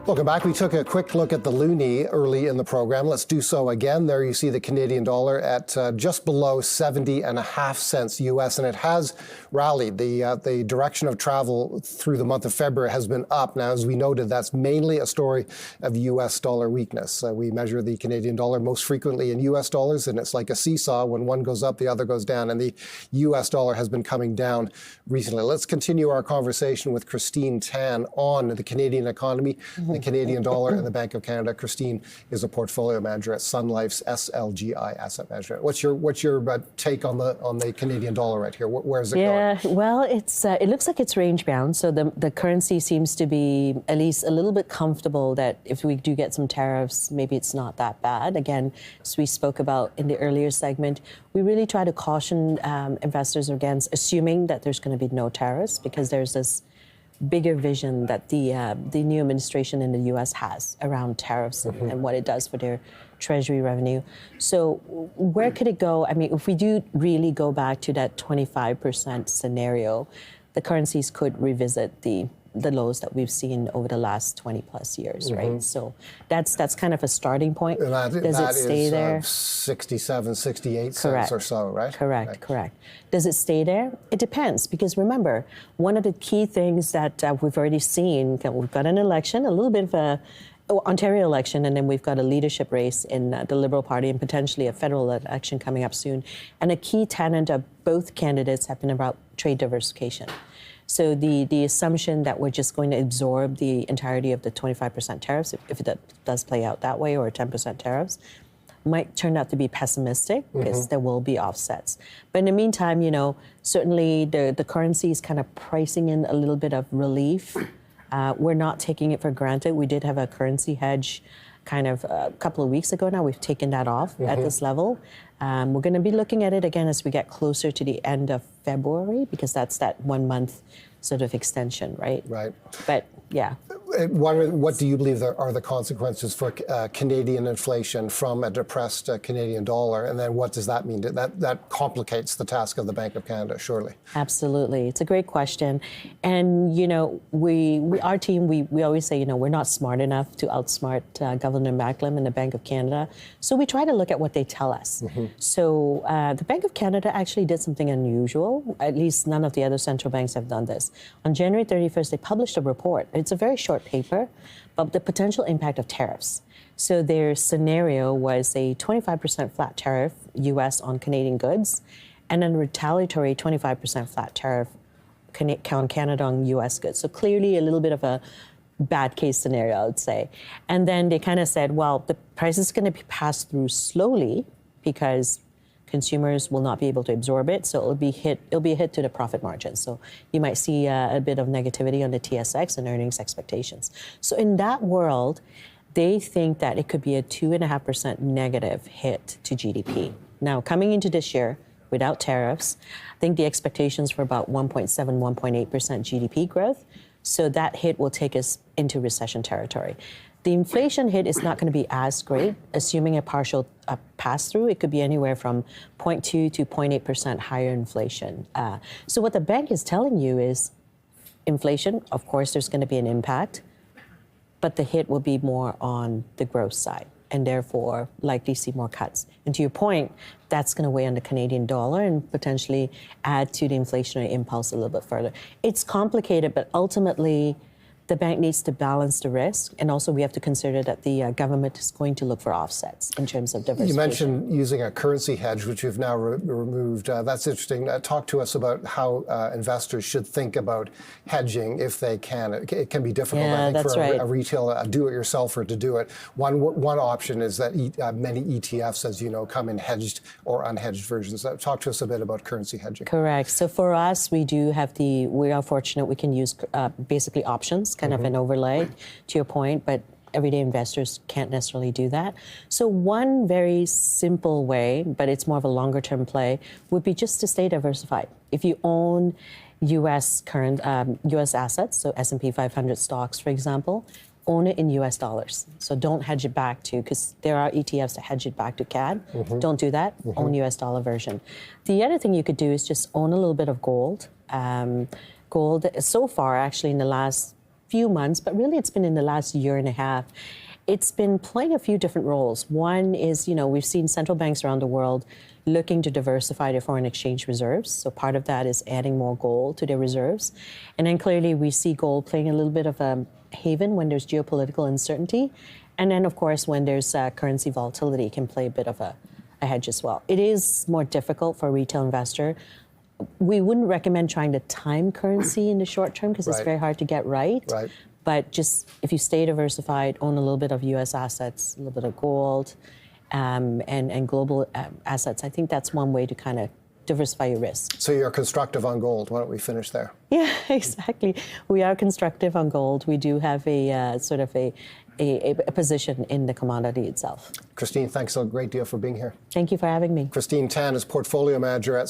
Welcome back. We took a quick look at the loonie early in the program. Let's do so again. There you see the Canadian dollar at just below 70.5 cents US, and it has rallied. The direction of travel through the month of February has been up. Now, as we noted, that's mainly a story of US dollar weakness. We measure the Canadian dollar most frequently in US dollars, and it's like a seesaw. When one goes up, the other goes down, and the US dollar has been coming down recently. Let's continue our conversation with Christine Tan on the Canadian economy, the Canadian dollar, and the Bank of Canada. Christine is a portfolio manager at Sun Life's SLGI Asset Management. What's your take on the Canadian dollar right here? Where is it going? Yeah, well, it looks like it's range bound. So the currency seems to be at least a little bit comfortable that if we do get some tariffs, maybe it's not that bad. Again, as we spoke about in the earlier segment, we really try to caution investors against assuming that there's going to be no tariffs, because there's this bigger vision that the new administration in the U.S. has around tariffs and what it does for their treasury revenue. So where could it go? I mean, if we do really go back to that 25% scenario, the currencies could revisit the lows that we've seen over the last 20 plus years, right? So that's kind of a starting point. And Does it stay there? 67, 68 cents or so, right? Correct. Does it stay there? It depends, because remember, one of the key things that we've already seen, we've got an election, a little bit of a Ontario election, and then we've got a leadership race in the Liberal Party and potentially a federal election coming up soon. And a key tenet of both candidates have been about trade diversification. So the assumption that we're just going to absorb the entirety of the 25% tariffs, if it does play out that way, or 10% tariffs, might turn out to be pessimistic, because there will be offsets. But in the meantime, certainly the currency is kind of pricing in a little bit of relief. We're not taking it for granted. We did have a currency hedge kind of a couple of weeks ago now. We've taken that off at this level. We're going to be looking at it again as we get closer to the end of February, because that's that 1 month sort of extension, right? Right. But yeah. What do you believe are the consequences for Canadian inflation from a depressed Canadian dollar? And then what does that mean? That complicates the task of the Bank of Canada, surely. Absolutely. It's a great question. And, our team, we always say, we're not smart enough to outsmart Governor Macklem and the Bank of Canada. So we try to look at what they tell us. So the Bank of Canada actually did something unusual. At least none of the other central banks have done this. On January 31st, they published a report. It's a very short paper, but the potential impact of tariffs. So their scenario was a 25% flat tariff U.S. on Canadian goods, and then a retaliatory 25% flat tariff on Canada on U.S. goods. So clearly a little bit of a bad case scenario, I would say. And then they kind of said, well, the price is going to be passed through slowly because consumers will not be able to absorb it, so it'll be a hit to the profit margin. So you might see a bit of negativity on the TSX and earnings expectations. So in that world, they think that it could be a 2.5% negative hit to GDP. Now, coming into this year, without tariffs, I think the expectations for about 1.7, 1.8% GDP growth. So that hit will take us into recession territory. The inflation hit is not going to be as great, assuming a partial pass-through. It could be anywhere from 0.2 to 0.8% higher inflation. So what the bank is telling you is inflation, of course, there's going to be an impact, but the hit will be more on the growth side, and therefore likely see more cuts. And to your point, that's going to weigh on the Canadian dollar and potentially add to the inflationary impulse a little bit further. It's complicated, but ultimately, the bank needs to balance the risk, and also we have to consider that the government is going to look for offsets in terms of diversification. You mentioned using a currency hedge, which you've now removed. That's interesting. Talk to us about how investors should think about hedging if they can. It can be difficult, I think, for a retail do-it-yourselfer to do it. One option is that many ETFs, as you know, come in hedged or unhedged versions. Talk to us a bit about currency hedging. Correct. So for us, we are fortunate we can use basically options, kind of an overlay, to your point, but everyday investors can't necessarily do that. So one very simple way, but it's more of a longer term play, would be just to stay diversified. If you own U.S. assets, so S&P 500 stocks, for example, own it in U.S. dollars. So don't hedge it back to, because there are ETFs that hedge it back to CAD. Don't do that. Own U.S. dollar version. The other thing you could do is just own a little bit of gold. Gold, so far, actually, in the last few months, but really it's been in the last year and a half. It's been playing a few different roles. One is, we've seen central banks around the world looking to diversify their foreign exchange reserves. So part of that is adding more gold to their reserves. And then clearly we see gold playing a little bit of a haven when there's geopolitical uncertainty. And then, of course, when there's currency volatility, it can play a bit of a hedge as well. It is more difficult for a retail investor. We wouldn't recommend trying to time currency in the short term because it's very hard to get right. But just if you stay diversified, own a little bit of U.S. assets, a little bit of gold, and global assets, I think that's one way to kind of diversify your risk. So you're constructive on gold. Why don't we finish there? Yeah, exactly. We are constructive on gold. We do have a sort of a position in the commodity itself. Christine, thanks a great deal for being here. Thank you for having me. Christine Tan is portfolio manager at